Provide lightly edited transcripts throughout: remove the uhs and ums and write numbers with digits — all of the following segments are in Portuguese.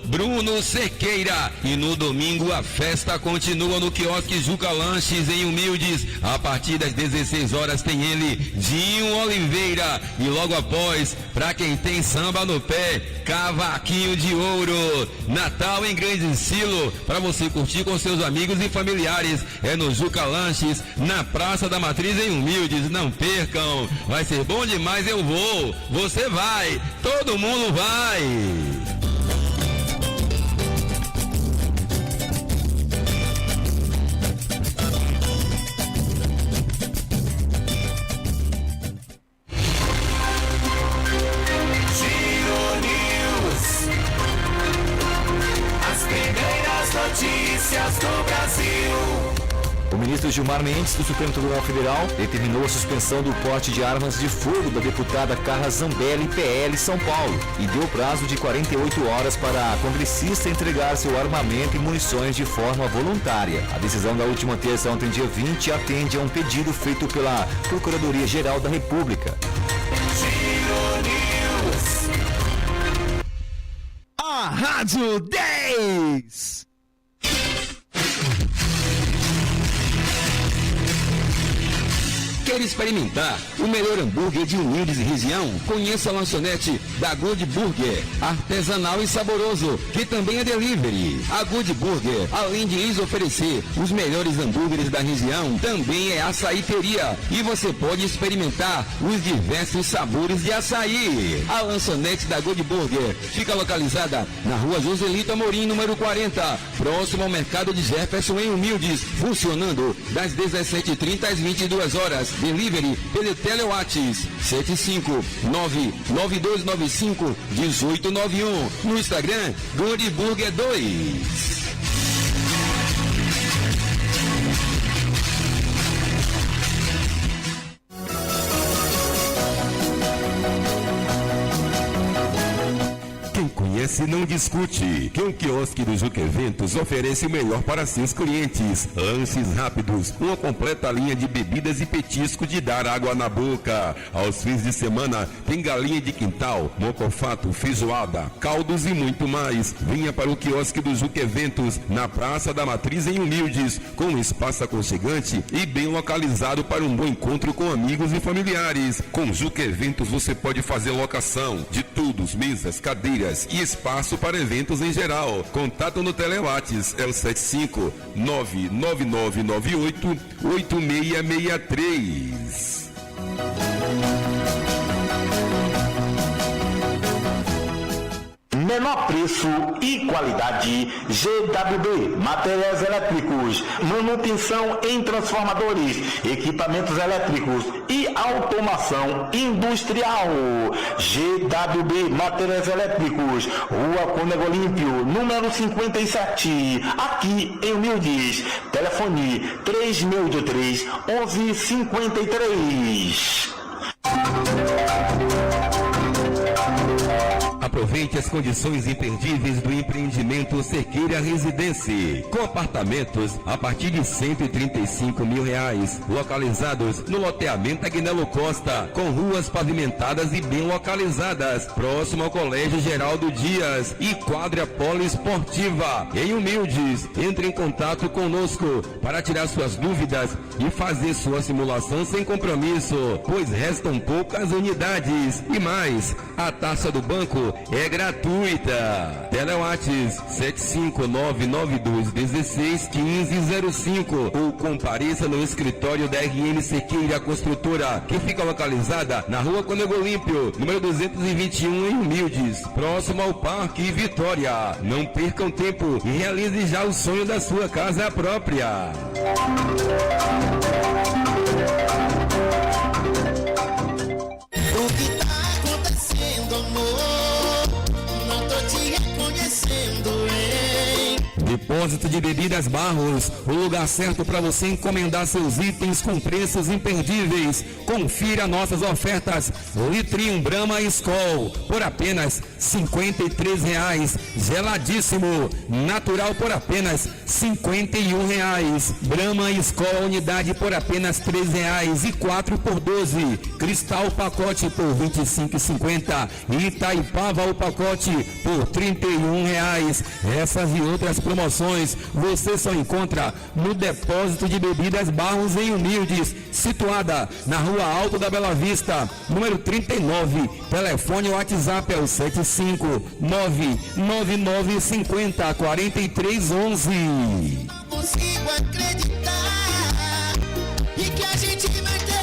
Bruno Cerqueira. E no domingo a festa continua no quiosque Juca Lanches em Humildes. A partir das 16 horas tem ele, Dinho Oliveira. E logo após, pra quem tem samba no pé, Cavaquinho de Ouro. Natal em grande estilo, pra você curtir com seus amigos e familiares. É no Juca Lanches, na Praça da Matriz em Humildes. Não percam, vai ser bom demais, eu vou. Você vai, todo mundo vai. Notícias do Brasil. O ministro Gilmar Mendes, do Supremo Tribunal Federal, determinou a suspensão do porte de armas de fogo da deputada Carla Zambelli, PL São Paulo, e deu prazo de 48 horas para a congressista entregar seu armamento e munições de forma voluntária. A decisão da última terça, ontem dia 20, atende a um pedido feito pela Procuradoria-Geral da República. A Rádio 10. Quer experimentar o melhor hambúrguer de Humildes e região? Conheça a lanchonete da Good Burger, artesanal e saboroso, que também é delivery. A Good Burger, além de lhes oferecer os melhores hambúrgueres da região, também é açaíteria e você pode experimentar os diversos sabores de açaí. A lanchonete da Good Burger fica localizada na rua Joselito Amorim, número 40, próximo ao mercado de Jefferson em Humildes, funcionando das 17h30 às 22 horas. Delivery pelo Telewatts 75992951891. No Instagram, Good Burger 2. Conhece e não discute. Que o quiosque do Juca Eventos oferece o melhor para seus clientes. Lanches rápidos, uma completa linha de bebidas e petisco de dar água na boca. Aos fins de semana tem galinha de quintal, mocofato, feijoada, caldos e muito mais. Venha para o quiosque do Juca Eventos, na Praça da Matriz em Humildes, com um espaço aconchegante e bem localizado para um bom encontro com amigos e familiares. Com Juca Eventos você pode fazer locação de tudos, mesas, cadeiras e espaço para eventos em geral. Contato no Telewatts é o 75999988663. Menor preço e qualidade. GWB, materiais elétricos, manutenção em transformadores, equipamentos elétricos e automação industrial. GWB, materiais elétricos, Rua Cônego Olímpio, número 57, aqui em Humildes. Telefone 3683-1153. Aproveite as condições imperdíveis do empreendimento Cerqueira Residência, com apartamentos a partir de R$135 mil, localizados no loteamento Agnello Costa, com ruas pavimentadas e bem localizadas, próximo ao Colégio Geraldo Dias e quadra poliesportiva. Em Humildes, entre em contato conosco para tirar suas dúvidas e fazer sua simulação sem compromisso, pois restam poucas unidades. E mais, a taxa do banco é gratuita. Telewatts 75992161505 ou compareça no escritório da RN Cerqueira Construtora, que fica localizada na Rua Cônego Olímpio, número 221 em Humildes, próximo ao Parque Vitória. Não percam tempo e realize já o sonho da sua casa própria. O que tá acontecendo, amor? Não tô te reconhecendo, hein? Depósito de Bebidas Barros, o lugar certo para você encomendar seus itens com preços imperdíveis. Confira nossas ofertas. Litrinho Brahma Skol por apenas R$ 53,00. Geladíssimo natural por apenas R$ 51,00. Brahma Skol unidade por apenas R$ 13,00 e 4 por 12. Cristal pacote por R$ 25,50. Itaipava o pacote por R$ 31,00. Essas e outras promoções você só encontra no Depósito de Bebidas Barros em Humildes, situada na Rua Alto da Bela Vista, número 39. Telefone WhatsApp é o 75999504311. Consigo acreditar e que a gente vai terminar.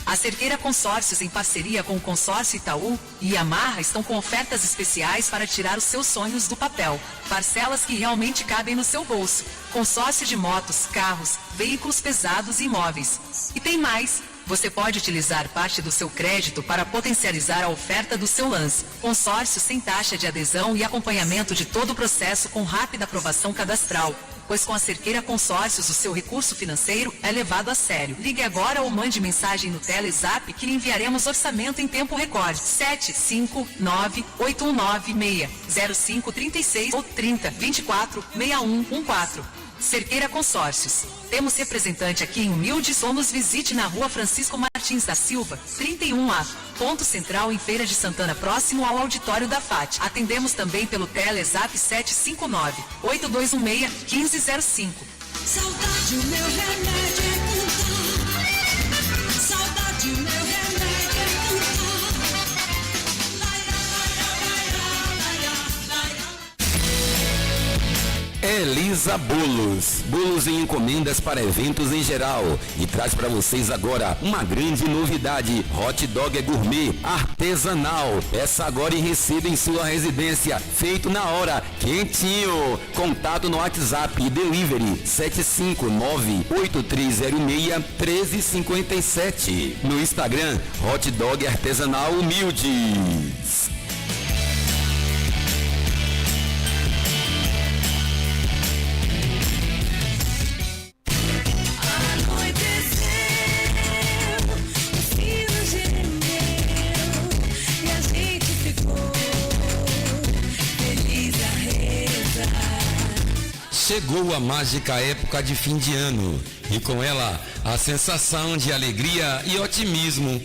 A Cerqueira Consórcios, em parceria com o Consórcio Itaú e Yamaha, estão com ofertas especiais para tirar os seus sonhos do papel. Parcelas que realmente cabem no seu bolso. Consórcio de motos, carros, veículos pesados e imóveis. E tem mais! Você pode utilizar parte do seu crédito para potencializar a oferta do seu lance. Consórcio sem taxa de adesão e acompanhamento de todo o processo com rápida aprovação cadastral. Pois com a Cerqueira Consórcios o seu recurso financeiro é levado a sério. Ligue agora ou mande mensagem no Telezap que lhe enviaremos orçamento em tempo recorde. 759-819-0536 ou 30-24-6114. Cerqueira Consórcios. Temos representante aqui em Humildes ou nos visite na Rua Francisco Martins da Silva, 31A, ponto central em Feira de Santana, próximo ao auditório da FAT. Atendemos também pelo Telezap 759-8216-1505. Saudade, o meu remédio é cantar. Saudade, o meu remédio é cantar. Elisa Bolos. Bolos em encomendas para eventos em geral. E traz para vocês agora uma grande novidade. Hot Dog Gourmet artesanal. Peça agora e receba em sua residência. Feito na hora. Quentinho. Contato no WhatsApp e Delivery 759-8306-1357. No Instagram, Hot Dog Artesanal Humildes. Chegou a mágica época de fim de ano e com ela a sensação de alegria e otimismo.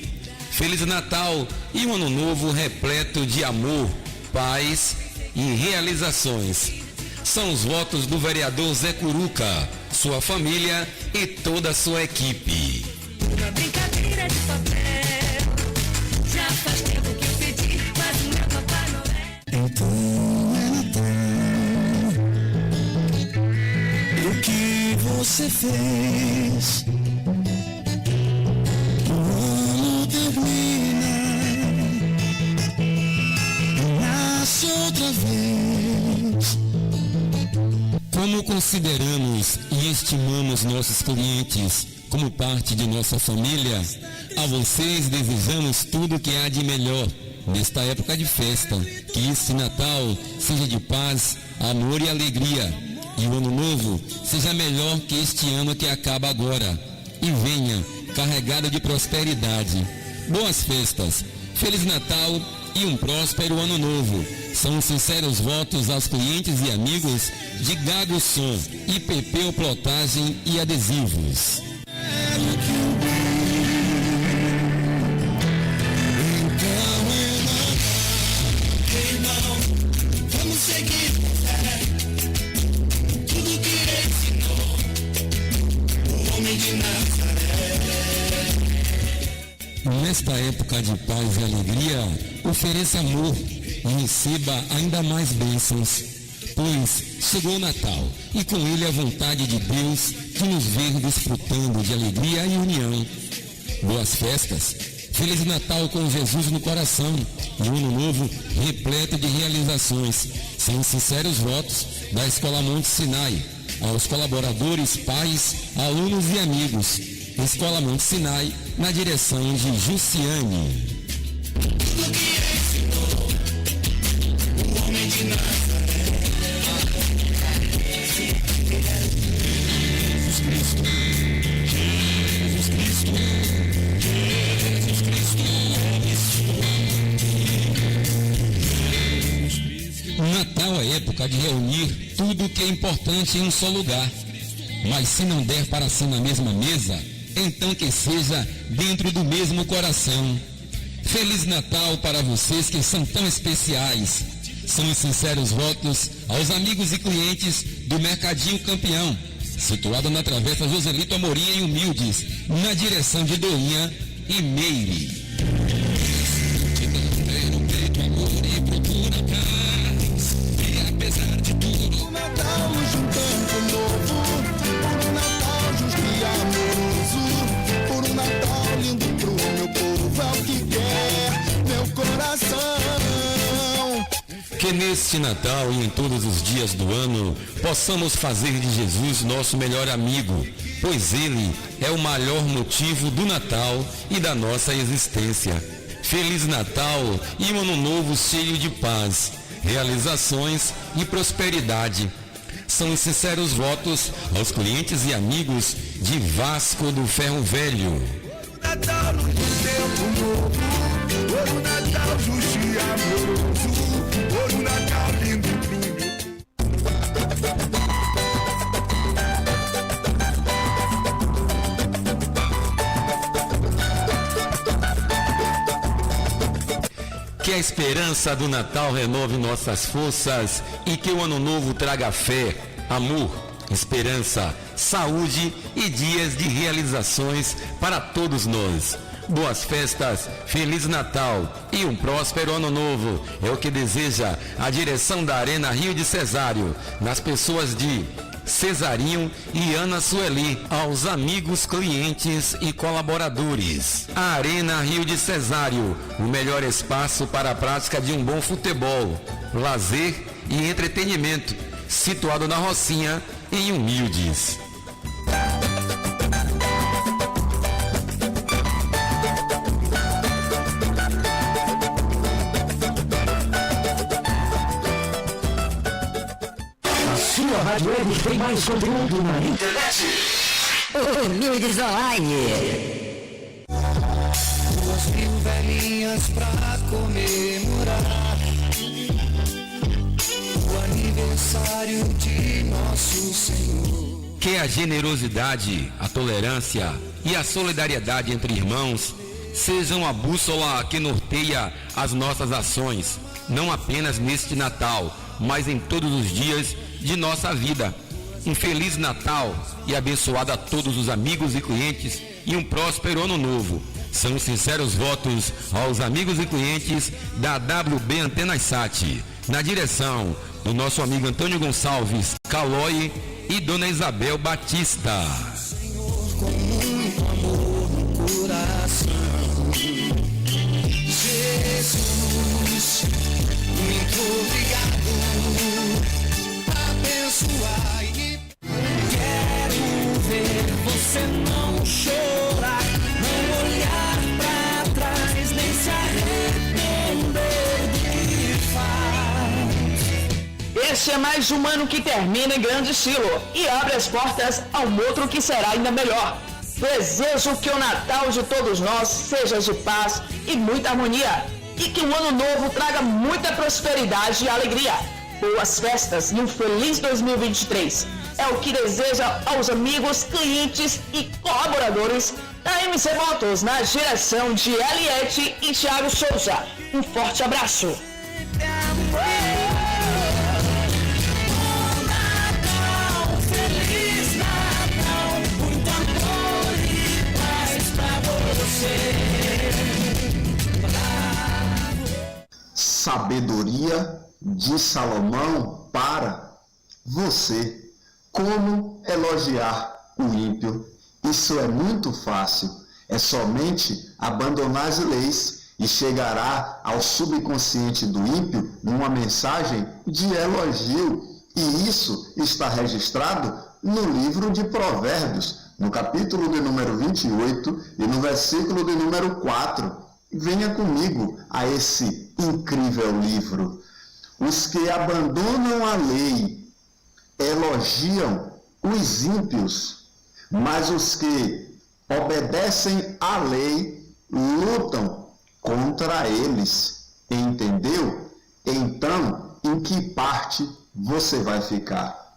Feliz Natal e um ano novo repleto de amor, paz e realizações. São os votos do vereador Zé Curuca, sua família e toda a sua equipe. Uma brincadeira de papel. Já faz tempo que eu pedi, mas o meu Papai Noel. O que você fez? O ano termina e nasce outra vez. Como consideramos e estimamos nossos clientes como parte de nossa família, a vocês desejamos tudo que há de melhor nesta época de festa. Que esse Natal seja de paz, amor e alegria. E o ano novo seja melhor que este ano que acaba agora. E venha carregado de prosperidade. Boas festas, Feliz Natal e um próspero ano novo. São sinceros votos aos clientes e amigos de Gago Som, IPP Plotagem e Adesivos. Vamos seguir com fé. Tudo que ele ensinou, o homem de Nazaré. Nesta época de paz e alegria, ofereça amor e receba ainda mais bênçãos, pois chegou o Natal e com ele a vontade de Deus de nos ver desfrutando de alegria e união. Boas festas, Feliz Natal com Jesus no coração e um ano novo repleto de realizações. São sinceros votos da Escola Monte Sinai, aos colaboradores, pais, alunos e amigos. Escola Monte Sinai, na direção de Jussiane. tudo que ensinou o homem de Nazaré. Jesus Cristo, Jesus Cristo, Jesus Cristo, O Natal é época de reunir tudo o que é importante em um só lugar. Mas se não der para ser na mesma mesa, então que seja dentro do mesmo coração. Feliz Natal para vocês que são tão especiais. São os sinceros votos aos amigos e clientes do Mercadinho Campeão, situado na Travessa Joselito Amorim em Humildes, na direção de Doinha e Meire. o Natal de um tempo novo, por um Natal justo e amoroso, por um Natal lindo pro meu povo, é o que quer meu coração. Que neste Natal e em todos os dias do ano possamos fazer de Jesus nosso melhor amigo, pois Ele é o maior motivo do Natal e da nossa existência. Feliz Natal e um ano novo cheio de paz, realizações e prosperidade. São os sinceros votos aos clientes e amigos de Vasco do Ferro Velho. Natal de tempo novo, por um Natal justo e amoroso, por um Natal lindo pro meu Que a esperança do Natal renove nossas forças e que o Ano Novo traga fé, amor, esperança, saúde e dias de realizações para todos nós. Boas festas, Feliz Natal e um próspero Ano Novo é o que deseja a direção da Arena Rio de Cesário, nas pessoas de Cesarinho e Ana Sueli, aos amigos, clientes e colaboradores. A Arena Rio de Cesário, o melhor espaço para a prática de um bom futebol, lazer e entretenimento, situado na Rocinha, em Humildes. Sua Rádio Web tem mais conteúdo na internet. Humildes Online. 2000 velhinhas pra comemorar o aniversário de nosso Senhor. Que a generosidade, a tolerância e a solidariedade entre irmãos sejam a bússola que norteia as nossas ações, não apenas neste Natal, mas em todos os dias de nossa vida. Um Feliz Natal e abençoado a todos os amigos e clientes e um próspero Ano Novo. São sinceros votos aos amigos e clientes da WB Antenas Sat, na direção do nosso amigo Antônio Gonçalves Calói e Dona Isabel Batista. Senhor, com muito amor no coração, Jesus, muito obrigado, abençoai e quero ver você não chorar, não olhar pra trás, nem se arrepender do que faz. Este é mais um ano que termina em grande estilo e abre as portas a um outro que será ainda melhor. Desejo que o Natal de todos nós seja de paz e muita harmonia e que o ano novo traga muita prosperidade e alegria. Boas festas e um feliz 2023. É o que deseja aos amigos, clientes e colaboradores da MC Motos, na direção de Eliette e Thiago Souza. Um forte abraço. Feliz Natal, muito amor e paz pra você. Sabedoria de Salomão para você. Como elogiar o ímpio? Isso é muito fácil. É somente abandonar as leis e chegará ao subconsciente do ímpio uma mensagem de elogio. E isso está registrado no livro de Provérbios, no capítulo de número 28 e no versículo de número 4. Venha comigo a esse incrível livro. Os que abandonam a lei elogiam os ímpios, mas os que obedecem à lei lutam contra eles. Entendeu? Então, em que parte você vai ficar?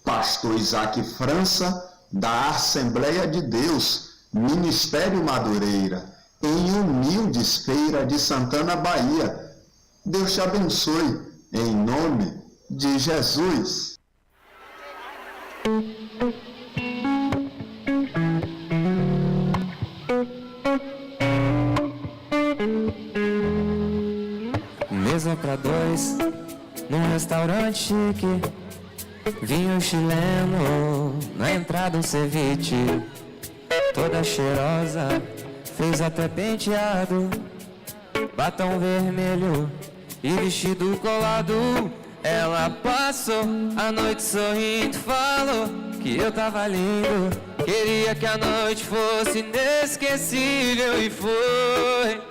Pastor Isaac França, da Assembleia de Deus, Ministério Madureira, em Humildes, Feira de Santana, Bahia. Deus te abençoe, em nome de Jesus. Mesa pra dois, num restaurante chique, vinho chileno, na entrada um ceviche, toda cheirosa, fez até penteado, batom vermelho e vestido colado. Ela passou a noite sorrindo, falou que eu tava lindo, queria que a noite fosse inesquecível e foi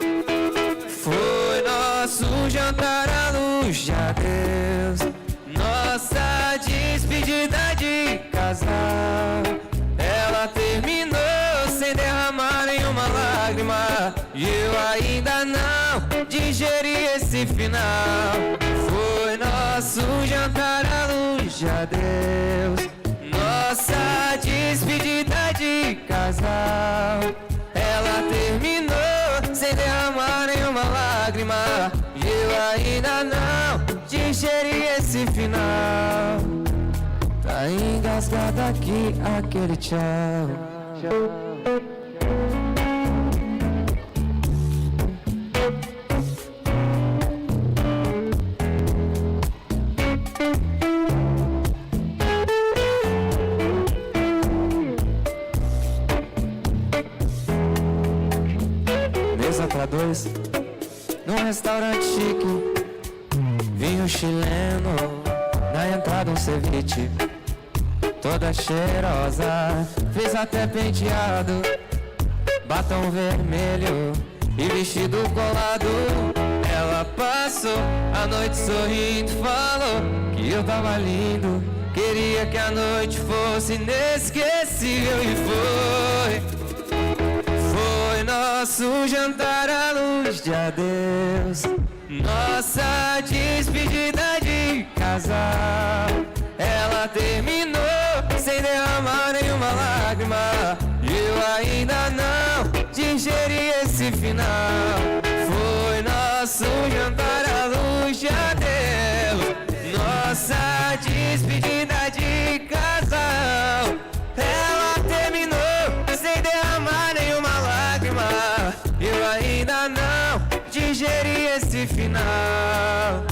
nosso jantar à luz de adeus, nossa despedida de casal. Ela terminou sem derramar nenhuma lágrima e eu ainda não digeri esse final. Foi nosso jantar à luz de adeus, nossa despedida de casal. Ela terminou sem derramar nenhuma lágrima e eu ainda não digeri esse final. Tá engasgado aqui aquele tchau. Mesa pra dois, num restaurante chique, vinho chileno, na entrada um ceviche, toda cheirosa, fez até penteado, batom vermelho e vestido colado. Ela passou a noite sorrindo, falou que eu tava lindo, queria que a noite fosse inesquecível e foi nosso jantar à luz de adeus, nossa despedida de casal. Ela terminou sem derramar nenhuma lágrima e eu ainda não digeri esse final. Foi nosso jantar à luz de adeus, nossa despedida de casal. Ela terminou sem derramar nenhuma lágrima, eu ainda não digeri esse final.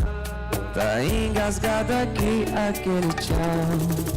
Tá engasgado aqui aquele tchau.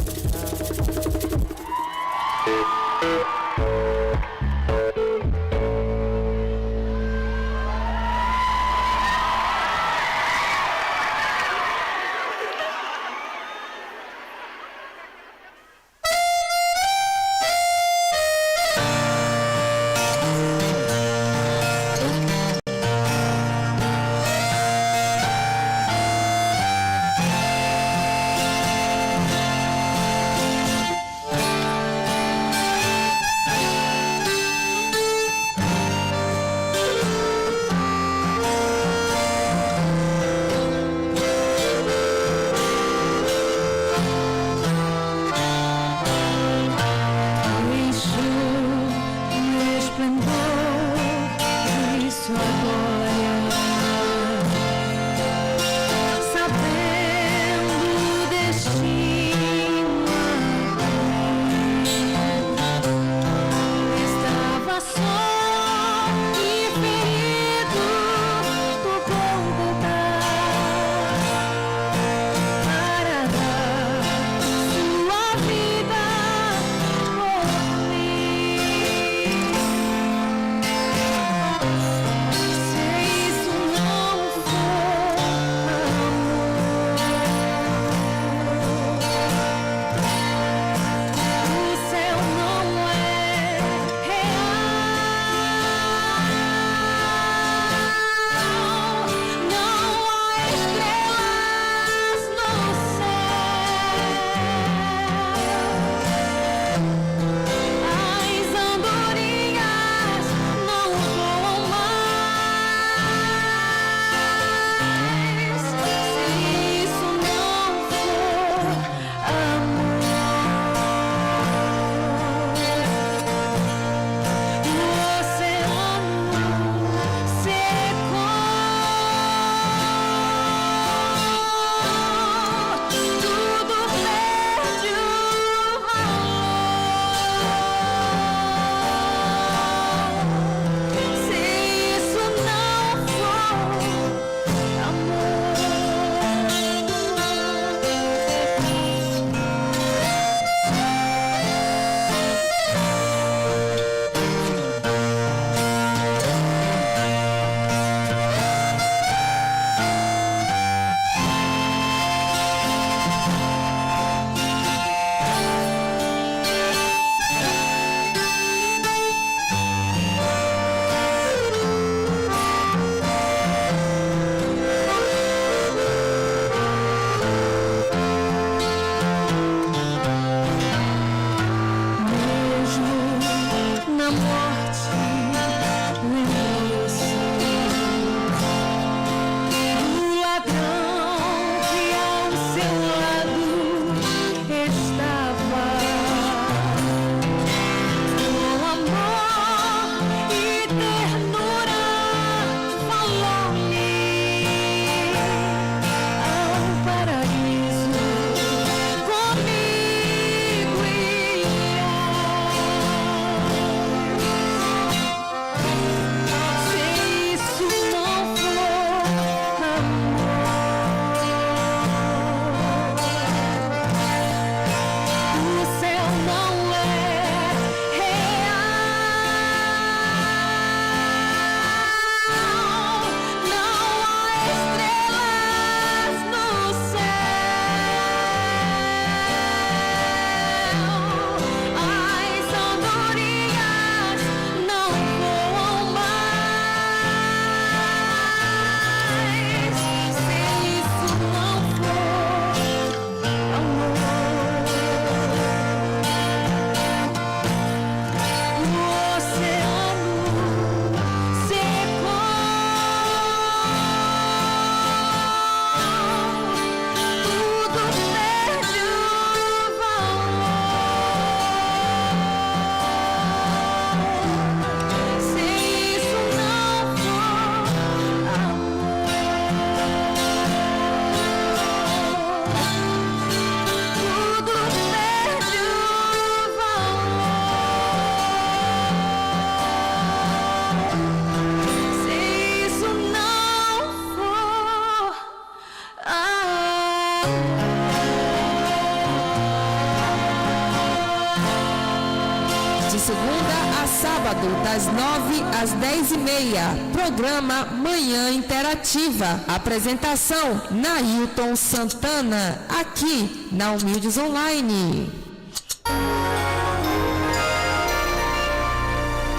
sábado, das 9 às 10h30. Programa Manhã Interativa. Apresentação, Nailton Santana, aqui na Humildes Online.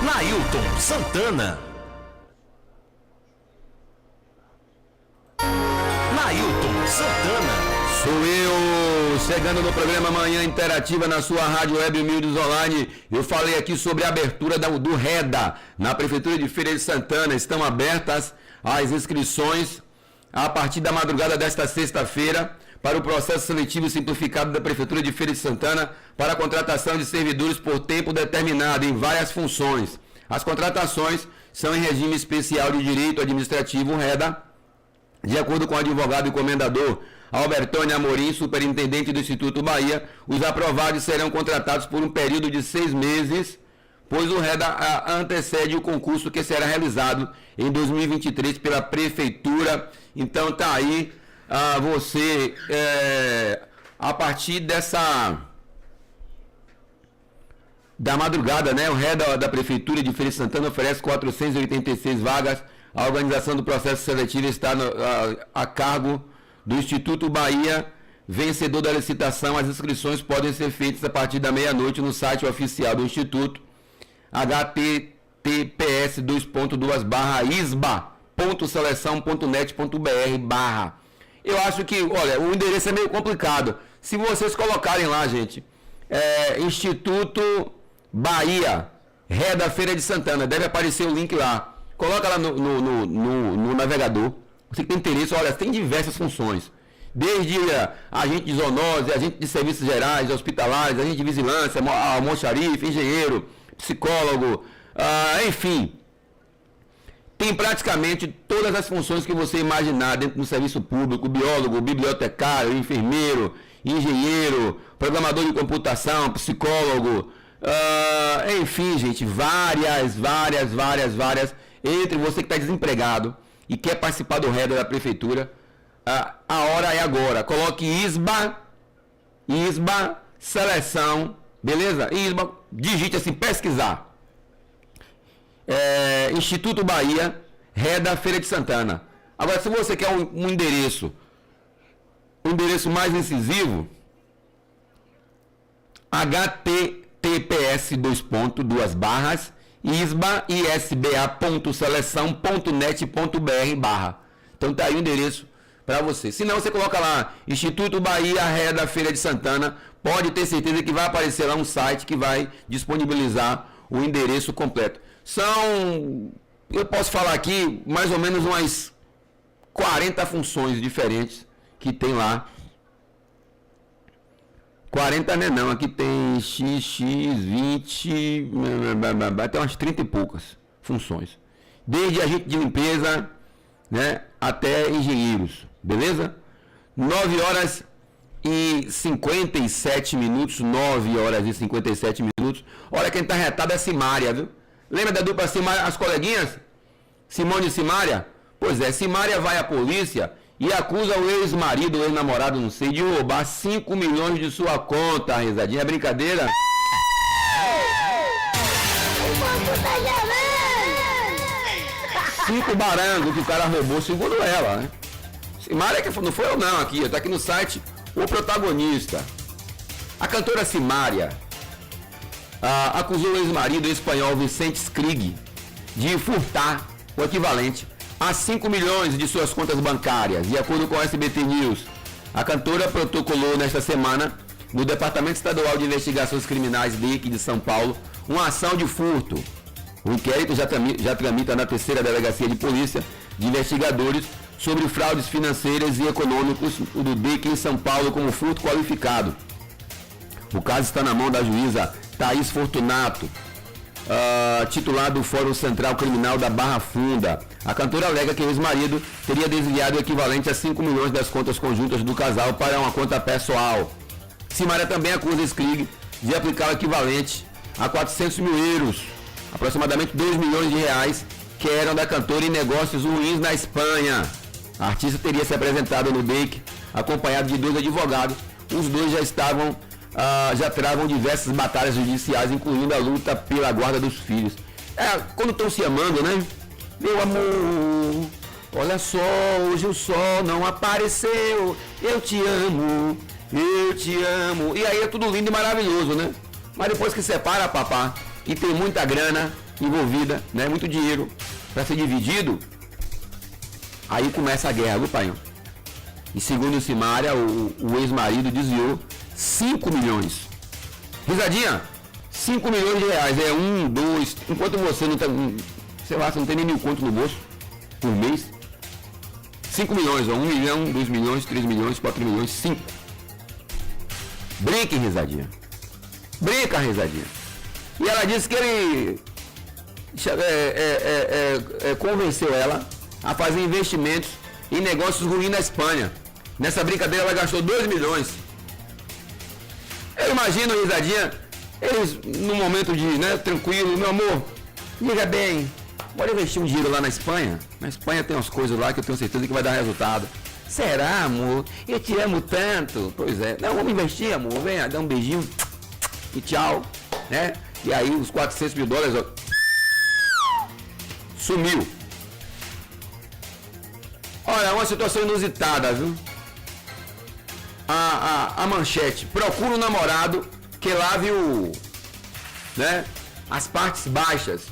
Nailton Santana. Nailton Santana. Sou eu, chegando no programa Manhã Interativa na sua rádio web Humildes Online. Eu falei aqui sobre a abertura do REDA na Prefeitura de Feira de Santana. Estão abertas as inscrições a partir da madrugada desta sexta-feira para o processo seletivo simplificado da Prefeitura de Feira de Santana para a contratação de servidores por tempo determinado em várias funções. As contratações são em regime especial de direito administrativo, REDA, de acordo com o advogado e comendador Albertônio Amorim, superintendente do Instituto Bahia. Os aprovados serão contratados por um período de 6 meses, pois o REDA antecede o concurso que será realizado em 2023 pela Prefeitura. Então tá aí, você, a partir da madrugada, né? O REDA da Prefeitura de Feira de Santana oferece 486 vagas. A organização do processo seletivo está a cargo do Instituto Bahia, vencedor da licitação. As inscrições podem ser feitas a partir da meia-noite no site oficial do Instituto, https://isba.seleção.net.br/. Eu acho que, olha, o endereço é meio complicado. Se vocês colocarem lá, gente, Instituto Bahia, REDA Feira de Santana, deve aparecer o link lá. Coloca lá no navegador. Você que tem interesse, olha, tem diversas funções. Desde agente de zoonose, agente de serviços gerais, hospitalares, agente de vigilância, almoxarife, engenheiro, psicólogo, enfim. Tem praticamente todas as funções que você imaginar dentro do serviço público: biólogo, bibliotecário, enfermeiro, engenheiro, programador de computação, psicólogo, enfim, gente, várias. Entre você que está desempregado e quer participar do REDA da Prefeitura, a hora é agora. Coloque ISBA, seleção, beleza? ISBA, digite assim, pesquisar. Instituto Bahia, REDA Feira de Santana. Agora, se você quer um endereço mais incisivo, https:// isba.seleção.net.br/. Então tá aí o endereço para você. Se não, você coloca lá Instituto Bahia, REDA Feira de Santana. Pode ter certeza que vai aparecer lá um site que vai disponibilizar o endereço completo. Eu posso falar aqui mais ou menos umas 40 funções diferentes que tem lá. 40 não, aqui tem XX, 20, tem umas 30 e poucas funções. Desde agente de limpeza, né, até engenheiros, beleza? 9 horas e 57 minutos, 9 horas e 57 minutos. Olha, quem tá retado é Simária, viu? Lembra da dupla Simária, as coleguinhas? Simone e Simária? Pois é, Simária vai à polícia e acusa o ex-marido, o ex-namorado, não sei, de roubar 5 milhões de sua conta, risadinha. É brincadeira? 5 barangos que o cara roubou, segundo ela, né? Simária, que não foi eu não aqui, tá aqui no site O Protagonista. A cantora Simária acusou o ex-marido espanhol Vicente Skrig de furtar o equivalente a 5 milhões de suas contas bancárias. De acordo com o SBT News, a cantora protocolou nesta semana, no Departamento Estadual de Investigações Criminais DEIC de São Paulo, uma ação de furto. O inquérito já tramita na 3ª Delegacia de Polícia de Investigadores sobre fraudes financeiras e econômicos do DEIC em São Paulo como furto qualificado. O caso está na mão da juíza Thaís Fortunato, titular do Fórum Central Criminal da Barra Funda. A cantora alega que o ex-marido teria desviado o equivalente a 5 milhões das contas conjuntas do casal para uma conta pessoal. Simária também acusa Skrig de aplicar o equivalente a 400 mil euros, aproximadamente 2 milhões de reais, que eram da cantora em negócios ruins na Espanha. A artista teria se apresentado no DEIC acompanhado de 2 advogados. Os dois já travam diversas batalhas judiciais, incluindo a luta pela guarda dos filhos. quando estão se amando, né? Meu amor, olha só, hoje o sol não apareceu, eu te amo, e aí é tudo lindo e maravilhoso, né? Mas depois que separa, papá, e tem muita grana envolvida, né? Muito dinheiro para ser dividido, aí começa a guerra, viu, pai? E segundo Simária, o ex-marido desviou 5 milhões. Risadinha, 5 milhões de reais, 1, 2, enquanto você não tem, sei lá, você não tem nem 1.000 conto no bolso por mês. 5 milhões, 1 milhão, 2 milhões, 3 milhões, 4 milhões, 5. Brinque, Risadinha. Brinca, Risadinha. E ela disse que ele convenceu ela a fazer investimentos em negócios ruins na Espanha. Nessa brincadeira ela gastou 2 milhões. Eu imagino, Risadinha, eles num momento de, né, tranquilo, meu amor, liga bem, bora investir um dinheiro lá na Espanha. Na Espanha tem umas coisas lá que eu tenho certeza que vai dar resultado. Será, amor? Eu te amo tanto. Pois é. Não, vamos investir, amor. Vem, dá um beijinho e tchau, né? E aí os 400 mil dólares, ó, sumiu. Olha, uma situação inusitada, viu? A manchete: procura um namorado que lave as partes baixas.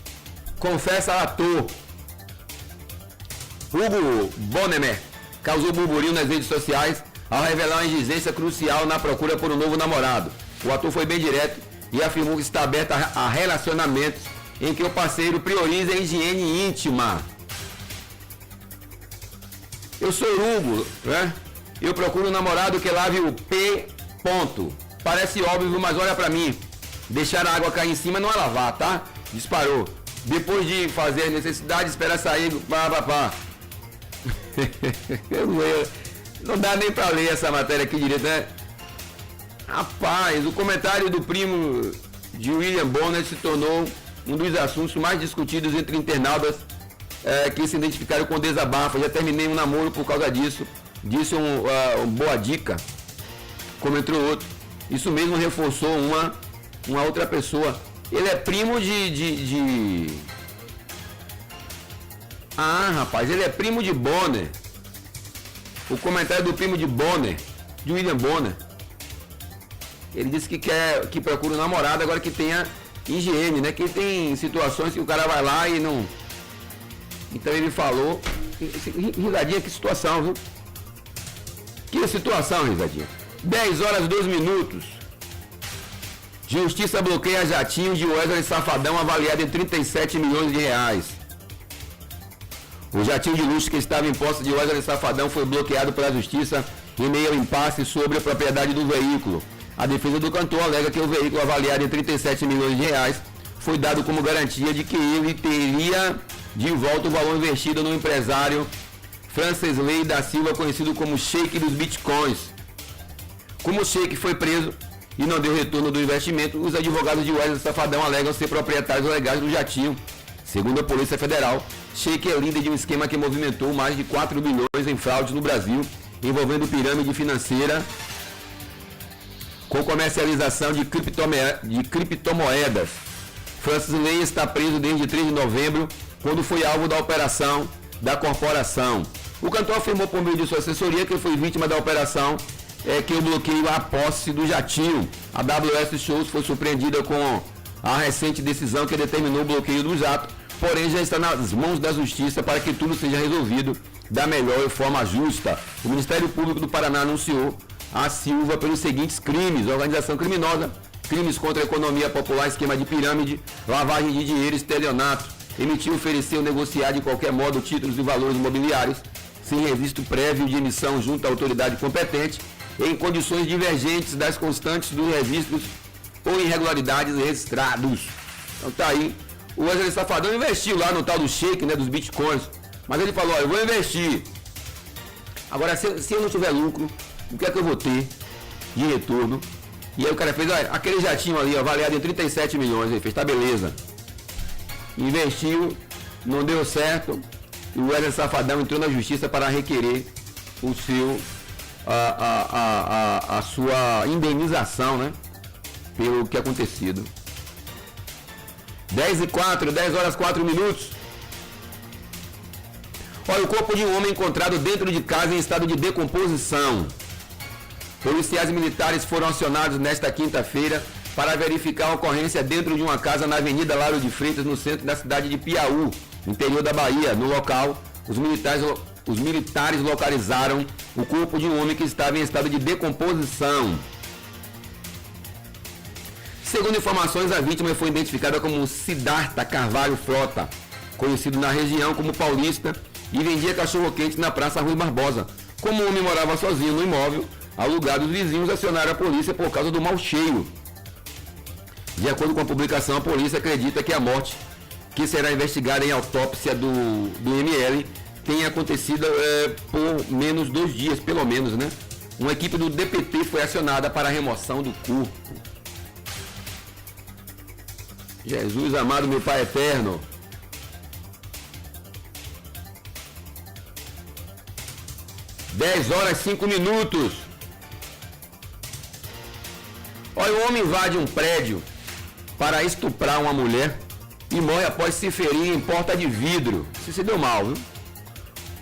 Confessa ator Hugo Bonemer causou burburinho nas redes sociais ao revelar uma exigência crucial na procura por um novo namorado. O ator foi bem direto e afirmou que está aberto a relacionamentos em que o parceiro prioriza a higiene íntima. Eu sou Hugo, né? Eu procuro um namorado que lave o P. Ponto. Parece óbvio, mas olha pra mim. Deixar a água cair em cima não é lavar, tá? Disparou. Depois de fazer a necessidade, espera sair. Pá. Não dá nem pra ler essa matéria aqui direito, né? Rapaz, o comentário do primo de William Bonner se tornou um dos assuntos mais discutidos entre internautas que se identificaram com desabafo. Já terminei um namoro por causa disso. Disse um boa dica. Comentou outro. Isso mesmo reforçou uma outra pessoa. Ele é primo de... Ah, rapaz, ele é primo de Bonner. O comentário do primo de Bonner, de William Bonner. Ele disse que procura um namorado agora que tenha higiene, né? Que tem situações que o cara vai lá e não... Então ele falou... Risadinha, que situação, viu? Que situação, Risadinha. 10 horas, 2 minutos. Justiça bloqueia jatinho de Wesley Safadão avaliado em 37 milhões de reais. O jatinho de luxo que estava em posse de Wesley Safadão foi bloqueado pela justiça em meio ao impasse sobre a propriedade do veículo. A defesa do cantor alega que o veículo avaliado em 37 milhões de reais foi dado como garantia de que ele teria de volta o valor investido no empresário Francesley da Silva, conhecido como Sheik dos Bitcoins. Como o Sheik foi preso e não deu retorno do investimento, os advogados de Wesley Safadão alegam ser proprietários legais do jatinho. Segundo a Polícia Federal, Sheik é líder de um esquema que movimentou mais de 4 bilhões em fraudes no Brasil, envolvendo pirâmide financeira com comercialização de criptomoedas. Francesley está preso desde 3 de novembro, quando foi alvo da operação da corporação. O cantor afirmou por meio de sua assessoria que foi vítima da operação que o bloqueio à posse do jatinho. A WS Shows foi surpreendida com a recente decisão que determinou o bloqueio do jato, porém já está nas mãos da justiça para que tudo seja resolvido da melhor e forma justa. O Ministério Público do Paraná anunciou a Silva pelos seguintes crimes: organização criminosa, crimes contra a economia popular, esquema de pirâmide, lavagem de dinheiro, estelionato, emitir, oferecer ou negociar de qualquer modo títulos e valores imobiliários sem registro prévio de emissão junto à autoridade competente, em condições divergentes das constantes dos registros ou irregularidades registrados. Então tá aí. O Wesley Safadão investiu lá no tal do Sheik, né, dos bitcoins, mas ele falou: olha, eu vou investir. Agora, se eu não tiver lucro, o que é que eu vou ter de retorno? E aí o cara fez, olha, aquele jatinho ali, ó, avaliado em 37 milhões, ele fez, tá beleza. Investiu, não deu certo, e o Wesley Safadão entrou na justiça para requerer o seu, a sua indenização, né, pelo que acontecido. 10 horas 4 minutos. Olha, o corpo de um homem encontrado dentro de casa em estado de decomposição. Policiais militares foram acionados nesta quinta-feira para verificar a ocorrência dentro de uma casa na Avenida Lauro de Freitas, no centro da cidade de Piauí, interior da Bahia. No local, os militares localizaram o corpo de um homem que estava em estado de decomposição. Segundo informações, a vítima foi identificada como Siddhartha Carvalho Frota, conhecido na região como Paulista, e vendia cachorro-quente na Praça Rui Barbosa. Como o homem morava sozinho no imóvel, alugado, os vizinhos acionaram a polícia por causa do mau cheiro. De acordo com a publicação, a polícia acredita que a morte, que será investigada em autópsia do ML, tenha acontecido por menos 2 dias, pelo menos, né? Uma equipe do DPT foi acionada para a remoção do corpo. Jesus amado, meu Pai eterno. Dez horas 5 minutos. Olha, o homem invade um prédio para estuprar uma mulher e morre após se ferir em porta de vidro. Isso se deu mal, viu?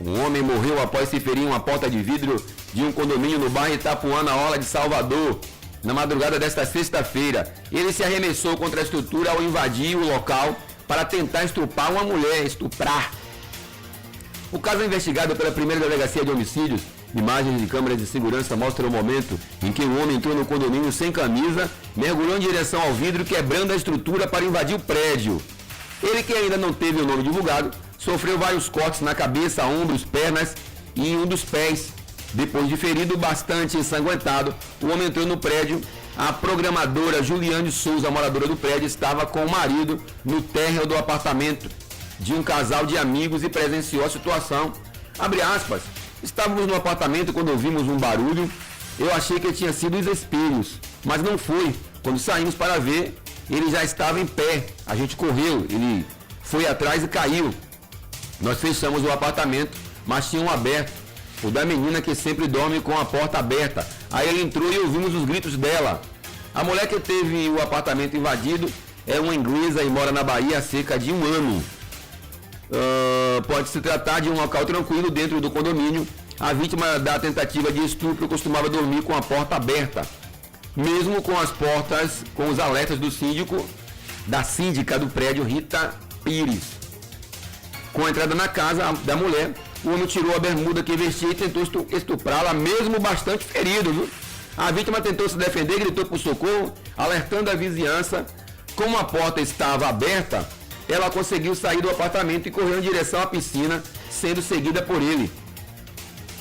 Um homem morreu após se ferir em uma porta de vidro de um condomínio no bairro Itapuã, na orla de Salvador, na madrugada desta sexta-feira. Ele se arremessou contra a estrutura ao invadir o local para tentar estuprar uma mulher, O caso é investigado pela primeira delegacia de homicídios. Imagens de câmeras de segurança mostram o momento em que o homem entrou no condomínio sem camisa, mergulhou em direção ao vidro, quebrando a estrutura para invadir o prédio. Ele, que ainda não teve o nome divulgado, sofreu vários cortes na cabeça, ombros, pernas e em um dos pés. Depois de ferido bastante ensanguentado, o homem entrou no prédio. A programadora Juliane Souza, moradora do prédio, estava com o marido no térreo do apartamento de um casal de amigos e presenciou a situação. Abre aspas, estávamos no apartamento quando ouvimos um barulho. Eu achei que tinha sido os espelhos, mas não foi. Quando saímos para ver, ele já estava em pé. A gente correu, ele foi atrás e caiu. Nós fechamos o apartamento, mas tinha um aberto. O da menina que sempre dorme com a porta aberta. Aí ele entrou e ouvimos os gritos dela. A mulher que teve o apartamento invadido é uma inglesa e mora na Bahia há cerca de 1 ano. Pode se tratar de um local tranquilo dentro do condomínio. A vítima da tentativa de estupro costumava dormir com a porta aberta, mesmo com as portas, com os alertas do síndico, da síndica do prédio, Rita Pires. Com a entrada na casa da mulher, o homem tirou a bermuda que vestia e tentou estuprá-la, mesmo bastante ferido, viu? A vítima tentou se defender, gritou por socorro, alertando a vizinhança. Como a porta estava aberta, ela conseguiu sair do apartamento e correu em direção à piscina, sendo seguida por ele.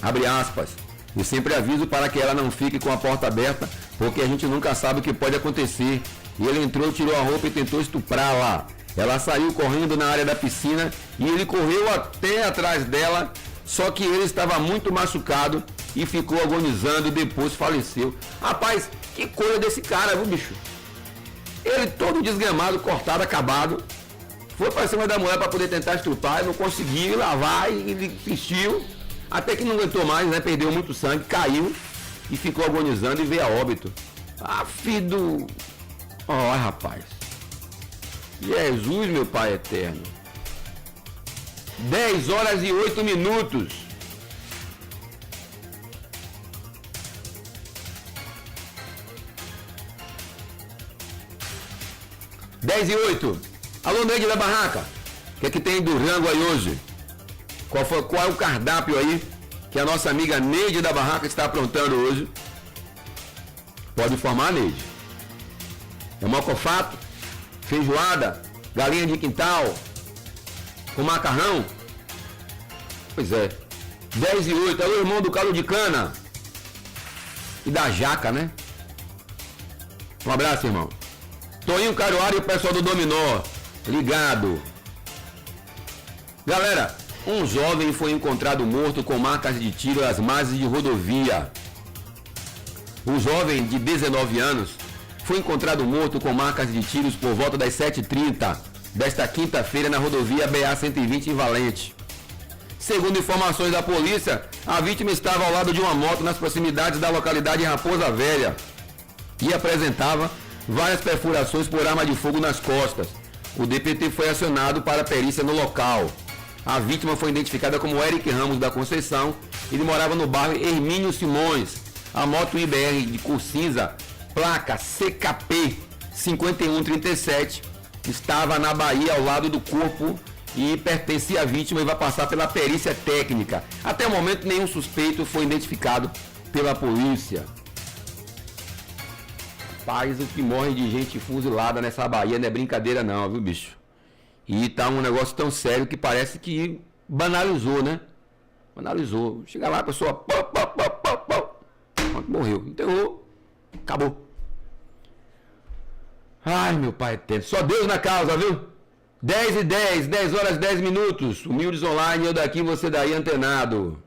Abre aspas. Eu sempre aviso para que ela não fique com a porta aberta, porque a gente nunca sabe o que pode acontecer. E ele entrou, tirou a roupa e tentou estuprá-la. Ela saiu correndo na área da piscina e ele correu até atrás dela, só que ele estava muito machucado e ficou agonizando e depois faleceu. Rapaz, que coisa desse cara, viu, bicho? Ele todo desgramado, cortado, acabado, foi para cima da mulher para poder tentar estuprar, não conseguiu lavar e ele insistiu, até que não aguentou mais, né? Perdeu muito sangue, caiu e ficou agonizando e veio a óbito. Ah, filho do... Ó, rapaz. Jesus, meu Pai eterno. 10 horas e 8 minutos. Dez e 8. Alô, Neide da Barraca. O que é que tem do rango aí hoje? Qual é o cardápio aí que a nossa amiga Neide da Barraca está aprontando hoje? Pode informar, Neide. É mocofato, feijoada, galinha de quintal, com macarrão? Pois é. 10 e 8. Alô, irmão do caldo de cana. E da jaca, né? Um abraço, irmão. Toninho Caruara e o pessoal do Dominó. Ligado. Galera, um jovem foi encontrado morto com marcas de tiro às margens de rodovia. Um jovem de 19 anos foi encontrado morto com marcas de tiros por volta das 7h30 desta quinta-feira na rodovia BA-120 em Valente. Segundo informações da polícia, a vítima estava ao lado de uma moto nas proximidades da localidade Raposa Velha e apresentava várias perfurações por arma de fogo nas costas. O DPT foi acionado para perícia no local. A vítima foi identificada como Eric Ramos da Conceição. Ele morava no bairro Hermínio Simões. A moto IBR de cor cinza, placa CKP 5137, estava na Bahia ao lado do corpo e pertencia à vítima e vai passar pela perícia técnica. Até o momento, nenhum suspeito foi identificado pela polícia. Paz, o que morre de gente fuzilada nessa Bahia não é brincadeira não, viu, bicho? E tá um negócio tão sério que parece que banalizou, né? Banalizou. Chega lá, a pessoa... morreu. Enterrou. Acabou. Ai, meu pai eterno. Só Deus na causa, viu? 10h10, 10 horas 10 minutos. Humildes Online, eu daqui, você daí, antenado.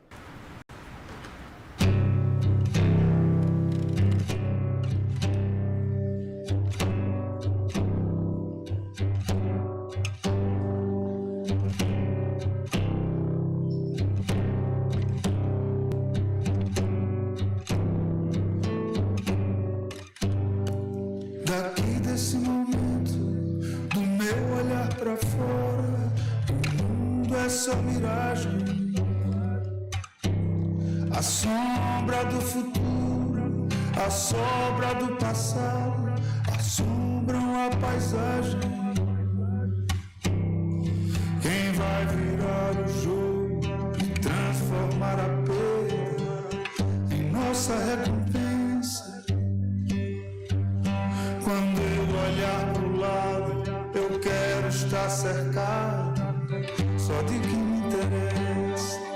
Daqui desse momento, do meu olhar pra fora, o mundo é só miragem. A sombra do futuro, a sombra do passado, assombram a paisagem. Quem vai virar o jogo e transformar a perda em nossa recompensa? Quando eu olhar pro lado, eu quero estar cercado só de quem me interessa.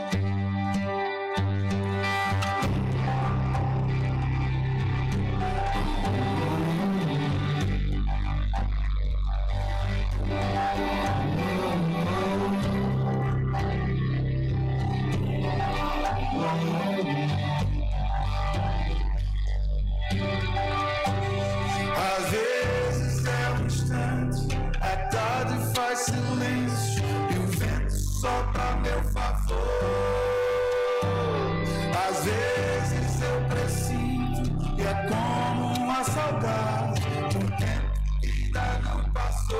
Às vezes é um instante, a tarde faz silêncio e o vento sopra a meu favor. Às vezes eu presinto e é como uma saudade de um tempo que ainda não passou.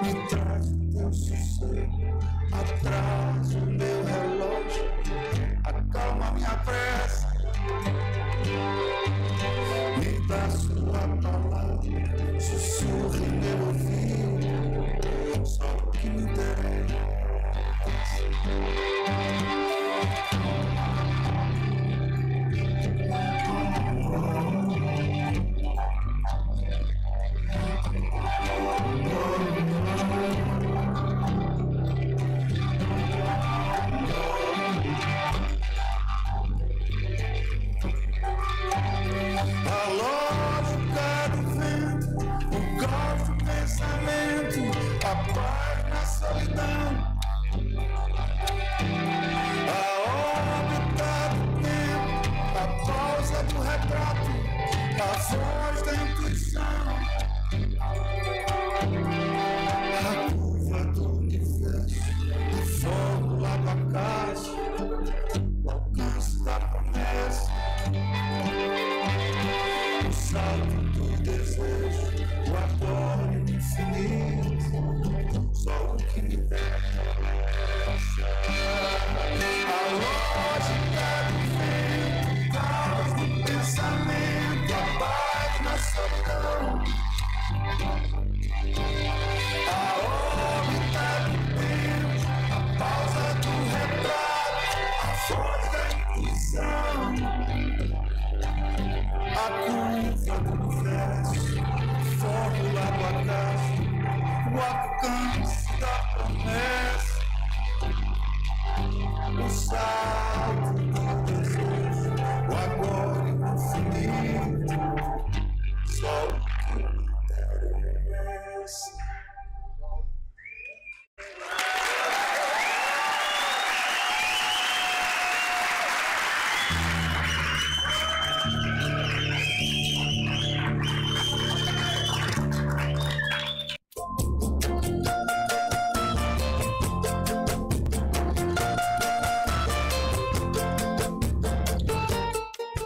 Me traz o teu sossego, atrás o meu relógio, acalma minha pressa. Me dá sua palavra, sussurre meu ouvido, só o que me interessa. A lógica do vento, o caos do pensamento, a paz na solidão. A órbita do tempo, a pausa do retrato, a voz da intuição. A curva do universo, a fórmula do acaso, o alcance da promessa. O salto do desejo, o agora infinito, só o que me interessa. A lógica do vento, o caos do pensamento, a paz na solidão. A órbita do tempo, a pausa do retrato, a voz da intuição. A curva do universo, a fórmula do acaso, o alcance da promessa. O salto do desejo, o agora infinito, só o que me interessa.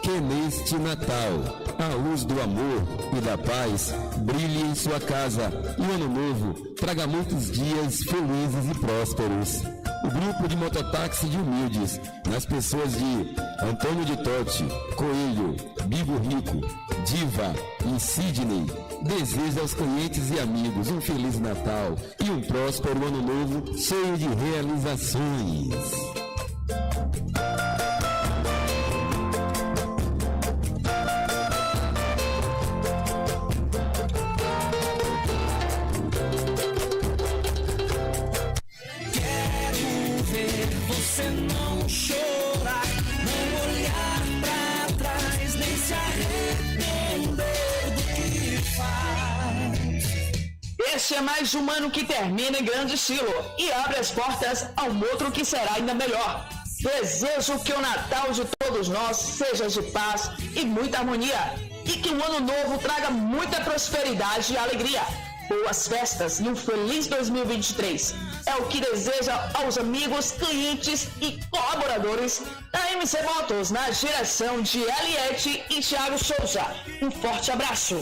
Que neste Natal, a luz do amor e da paz brilhe em sua casa e o ano novo traga muitos dias felizes e prósperos. O grupo de mototáxi de Humildes, nas pessoas de Antônio de Totti, Coelho, Bigo Rico, Diva e Sidney, deseja aos clientes e amigos um Feliz Natal e um próspero ano novo cheio de realizações. Você não chorar, não olhar pra trás, nem se arrepender do que faz. Este é mais um ano que termina em grande estilo e abre as portas a um outro que será ainda melhor. Desejo que o Natal de todos nós seja de paz e muita harmonia e que o ano novo traga muita prosperidade e alegria. Boas festas e um feliz 2023. É o que deseja aos amigos, clientes e colaboradores da MC Motos, na direção de Eliette e Thiago Souza. Um forte abraço.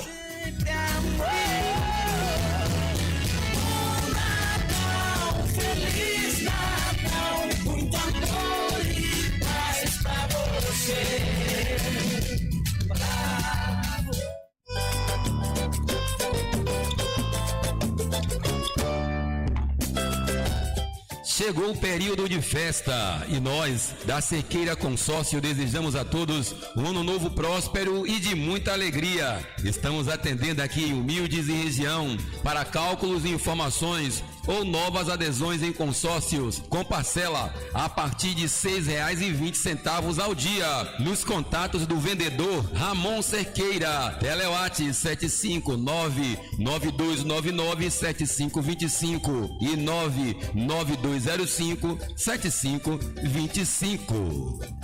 Feliz Natal, muito amor e paz pra você. Chegou o período de festa e nós, da Cerqueira Consórcio, desejamos a todos um ano novo próspero e de muita alegria. Estamos atendendo aqui em Humildes e região para cálculos e informações ou novas adesões em consórcios com parcela a partir de R$ 6,20 ao dia. Nos contatos do vendedor Ramon Cerqueira, Telewat 759-9299-7525 e 99205-7525.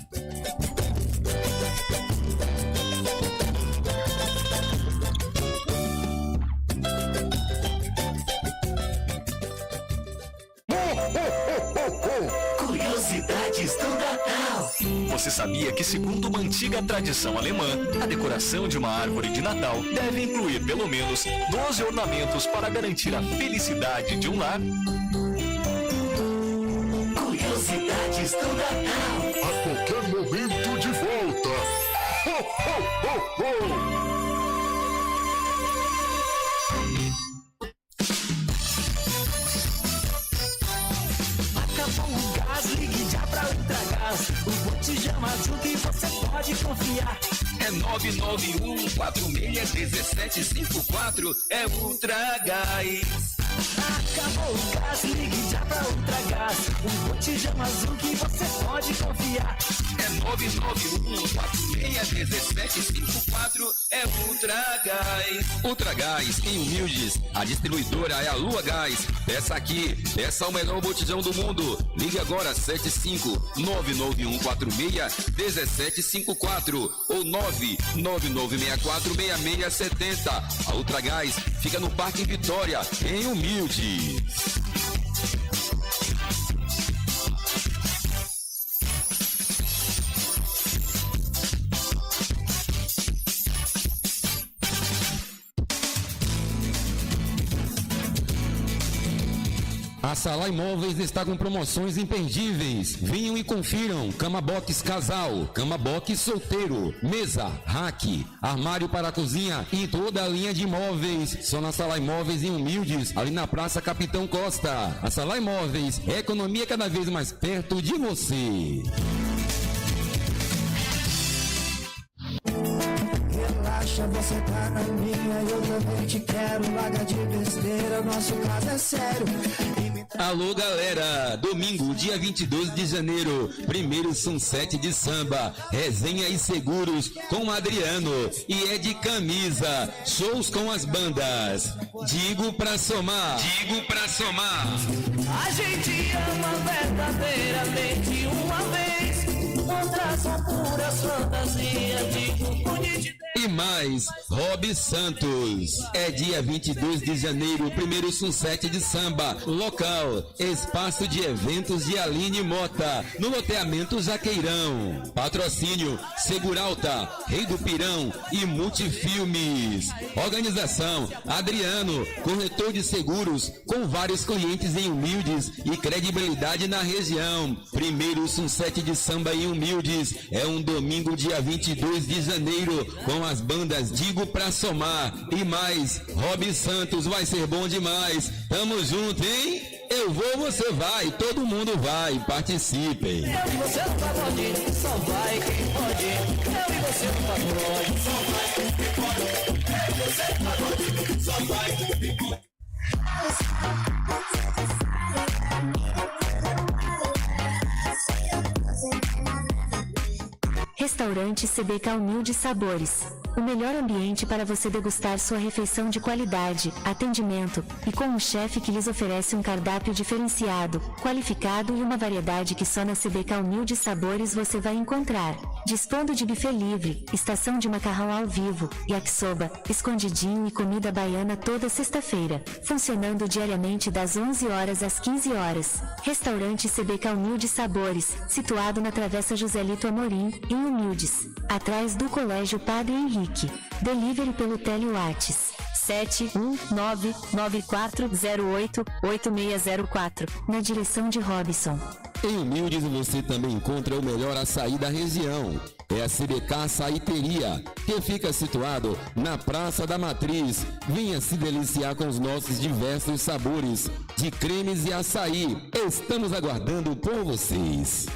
Curiosidades do Natal. Você sabia que, segundo uma antiga tradição alemã, a decoração de uma árvore de Natal deve incluir pelo menos 12 ornamentos para garantir a felicidade de um lar? Curiosidades do Natal. A qualquer momento de volta. Ho, ho, ho, ho. Ligue já pra Ultragás, o botijão azul que você pode confiar. É 991-46-1754, é Ultragás. Acabou o gás, ligue já pra Ultragás, o botijão azul que você pode confiar. É 991-46-1754, é Ultragás. Ultragás em Humildes, a distribuidora é a Lua Gás. Peça aqui, peça o melhor botijão do mundo. Ligue agora 75-99146-1754 ou 99964-6670. A Ultragás fica no Parque Vitória, em Humildes. A Sala Imóveis está com promoções imperdíveis. Venham e confiram. Cama box casal, cama box solteiro, mesa, rack, armário para a cozinha e toda a linha de imóveis. Só na Sala Imóveis em Humildes, ali na Praça Capitão Costa. A Sala Imóveis é economia cada vez mais perto de você. Relaxa, você tá na minha, eu também te quero. Larga de besteira, nosso caso é sério. Alô galera, domingo, dia 22 de janeiro, primeiro sunset de samba, resenha e seguros com Adriano e é de camisa, shows com as bandas, digo pra somar, A gente ama verdadeiramente uma vez, outras são puras fantasias de e mais Rob Santos. É dia 22 de janeiro, primeiro sunset de samba. Local, espaço de eventos de Aline Mota, no loteamento Jaqueirão. Patrocínio, Seguralta, Rei do Pirão e Multifilmes. Organização, Adriano, corretor de seguros, com vários clientes em Humildes e credibilidade na região. Primeiro sunset de samba em Humildes é um domingo, dia 22 de janeiro, com as bandas Digo Pra Somar e mais Rob Santos. Vai ser bom demais. Tamo junto, hein? Eu vou, você vai, todo mundo vai, participem. Eu e você no pagode, só vai quem pode. Eu e você no pagode, só vai quem pode. Eu e você no pagode, só vai quem pode. Restaurante CBK Humildes Sabores. O melhor ambiente para você degustar sua refeição de qualidade, atendimento e com um chefe que lhes oferece um cardápio diferenciado, qualificado e uma variedade que só na CBK Humildes Sabores você vai encontrar. Dispondo de buffet livre, estação de macarrão ao vivo, yakisoba, escondidinho e comida baiana toda sexta-feira. Funcionando diariamente das 11 horas às 15 horas. Restaurante CBK Humildes Sabores, situado na Travessa Joselito Amorim, em Humildes, atrás do Colégio Padre Henrique. Delivery pelo Telewatts 71994088604, na direção de Robson. Em Humildes você também encontra o melhor açaí da região. É a CBK Açaiteria, que fica situado na Praça da Matriz. Venha se deliciar com os nossos diversos sabores de cremes e açaí. Estamos aguardando por vocês.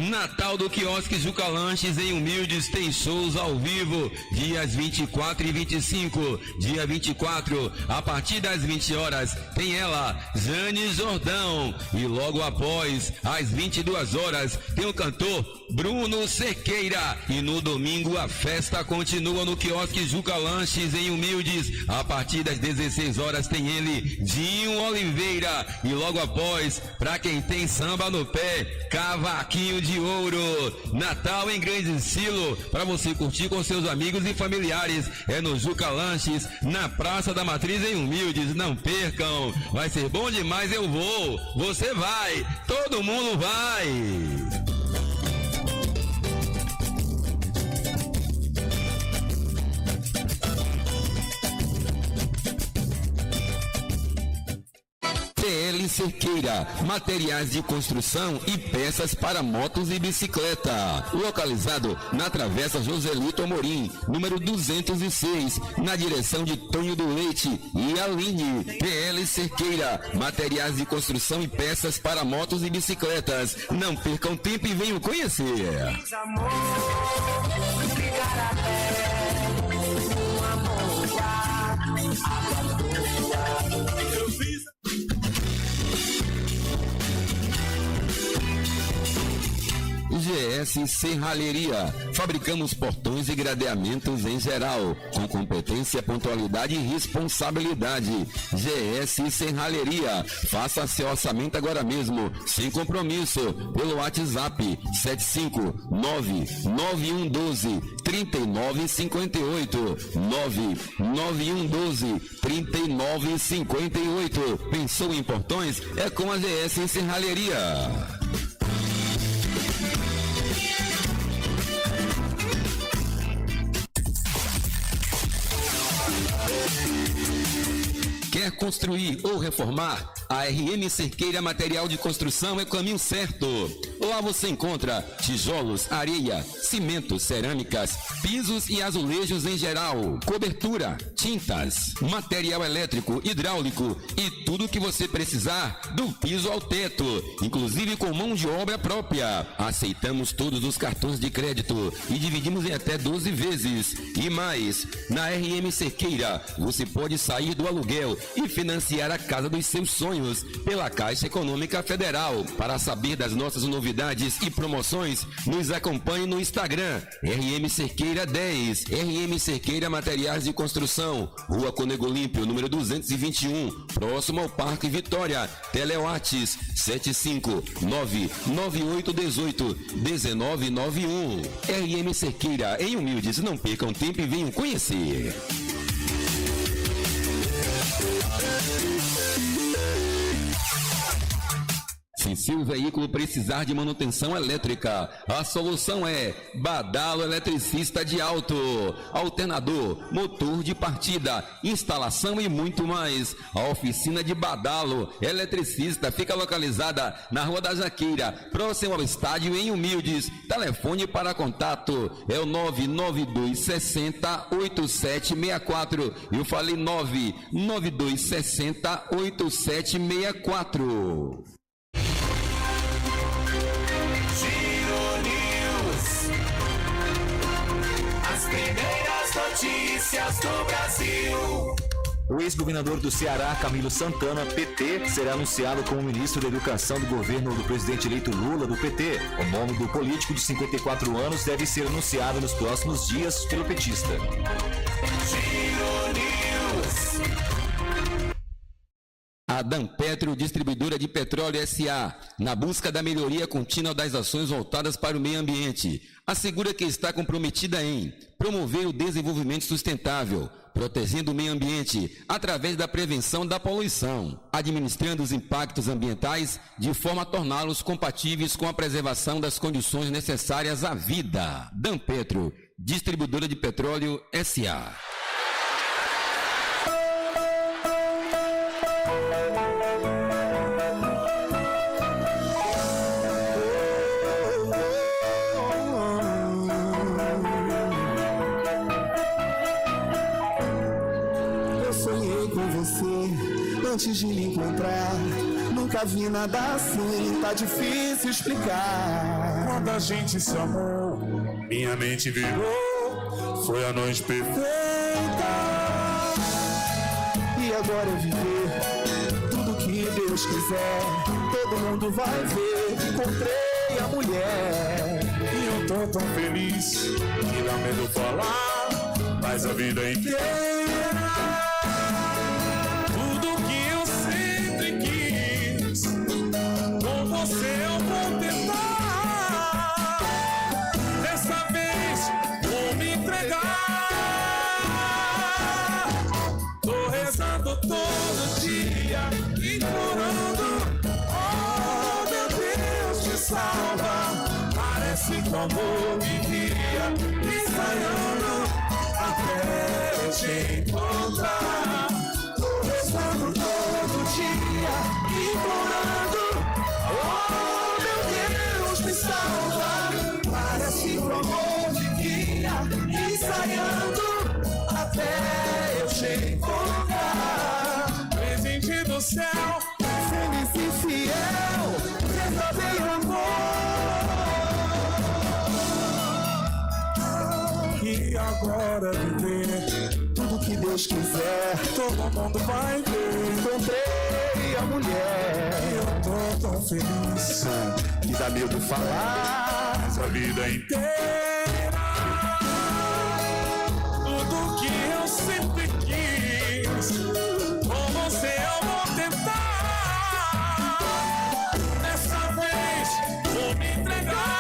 Natal do Quiosque Juca Lanches em Humildes tem shows ao vivo, dias 24 e 25. Dia 24, a partir das 20 horas, tem ela, Jane Jordão. E logo após, às 22 horas, tem o cantor Bruno Cerqueira. E no domingo, a festa continua no Quiosque Juca Lanches em Humildes. A partir das 16 horas, tem ele, Dinho Oliveira. E logo após, pra quem tem samba no pé, Cavaquinho de Ouro. Natal em grande estilo, para você curtir com seus amigos e familiares. É no Juca Lanches, na Praça da Matriz em Humildes. Não percam, vai ser bom demais. Eu vou, você vai, todo mundo vai. PL Cerqueira, materiais de construção e peças para motos e bicicleta. Localizado na Travessa Joselito Amorim, número 206, na direção de Tonho do Leite e Aline. PL Cerqueira, materiais de construção e peças para motos e bicicletas. Não percam tempo e venham conhecer. GS Serralheria. Fabricamos portões e gradeamentos em geral, com competência, pontualidade e responsabilidade. GS Serralheria. Faça seu orçamento agora mesmo, sem compromisso, pelo WhatsApp 75991123958. 991123958. Pensou em portões? É com a GS Serralheria. Quer construir ou reformar? A RM Cerqueira Material de Construção é o caminho certo. Lá você encontra tijolos, areia, cimento, cerâmicas, pisos e azulejos em geral, cobertura, tintas, material elétrico, hidráulico e tudo o que você precisar do piso ao teto, inclusive com mão de obra própria. Aceitamos todos os cartões de crédito e dividimos em até 12 vezes. E mais, na RM Cerqueira você pode sair do aluguel e financiar a casa dos seus sonhos pela Caixa Econômica Federal. Para saber das nossas novidades e promoções, nos acompanhe no Instagram, RM Cerqueira 10. RM Cerqueira Materiais de Construção, Rua Conego Olímpio, número 221, próximo ao Parque Vitória. Telewatts 75998181991. RM Cerqueira em Humildes. Não percam tempo e venham conhecer. Se seu veículo precisar de manutenção elétrica, a solução é Badalo Eletricista de Alto. Alternador, motor de partida, instalação e muito mais. A oficina de Badalo Eletricista fica localizada na Rua da Jaqueira, próximo ao estádio em Humildes. Telefone para contato é o 992608764. Eu falei 992608764. Primeiras notícias do Brasil. O ex-governador do Ceará, Camilo Santana, PT, será anunciado como ministro da Educação do governo do presidente eleito Lula, do PT. O nome do político de 54 anos deve ser anunciado nos próximos dias pelo petista. Giro News. A Danpetro, distribuidora de petróleo S.A., na busca da melhoria contínua das ações voltadas para o meio ambiente, assegura que está comprometida em promover o desenvolvimento sustentável, protegendo o meio ambiente através da prevenção da poluição, administrando os impactos ambientais de forma a torná-los compatíveis com a preservação das condições necessárias à vida. Danpetro, distribuidora de petróleo S.A. antes de lhe encontrar. Nunca vi nada assim, tá difícil explicar. Quando a gente se amou, minha mente virou, foi a noite perfeita. E agora é viver tudo que Deus quiser. Todo mundo vai ver, encontrei a mulher. E eu tô tão feliz que dá medo falar, mas a vida inteira. Tudo que eu sempre quis, com você eu vou tentar. Dessa vez vou me entregar. Tô rezando todo dia, implorando. Oh, meu Deus, me salva. Parece que o amor vivia ensaiando até eu te encontrar. Tô rezando todo dia, implorando. Oh, meu Deus, me salva. Parece que o amor vivia ensaiando até eu te encontrar. Presente do céu, feliz e fiel, verdadeiro amor. E agora viver tudo que Deus quiser, todo mundo vai ver. Encontrei a mulher. E eu tô tão feliz que dá medo falar, mas a vida inteira. Tudo que eu sempre quis, com você eu vou tentar. Dessa vez vou me entregar.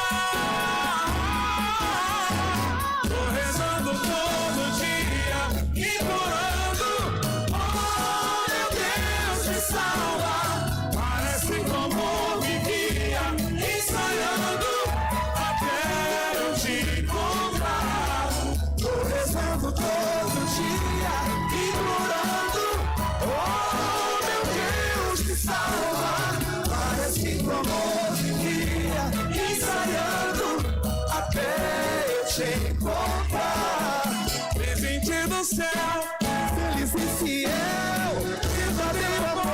Presente do céu, feliz e fiel, verdadeiro amor.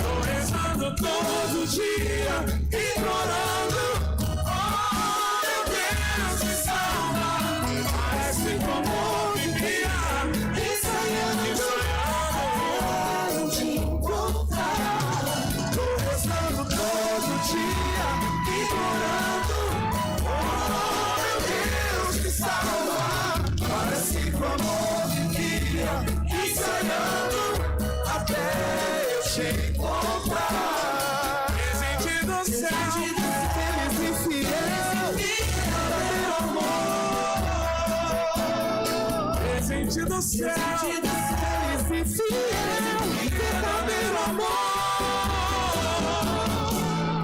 Tô rezando todo dia, implorando. Oh, meu Deus, me salva. Parece que o amor vivia ensaiando eu te encontrar. Tô rezando todo dia, implorando. Parece que o amor vivia ensaiando até eu te encontrar. Presente do céu, feliz e fiel, verdadeiro amor. Presente do céu, feliz e fiel, verdadeiro amor.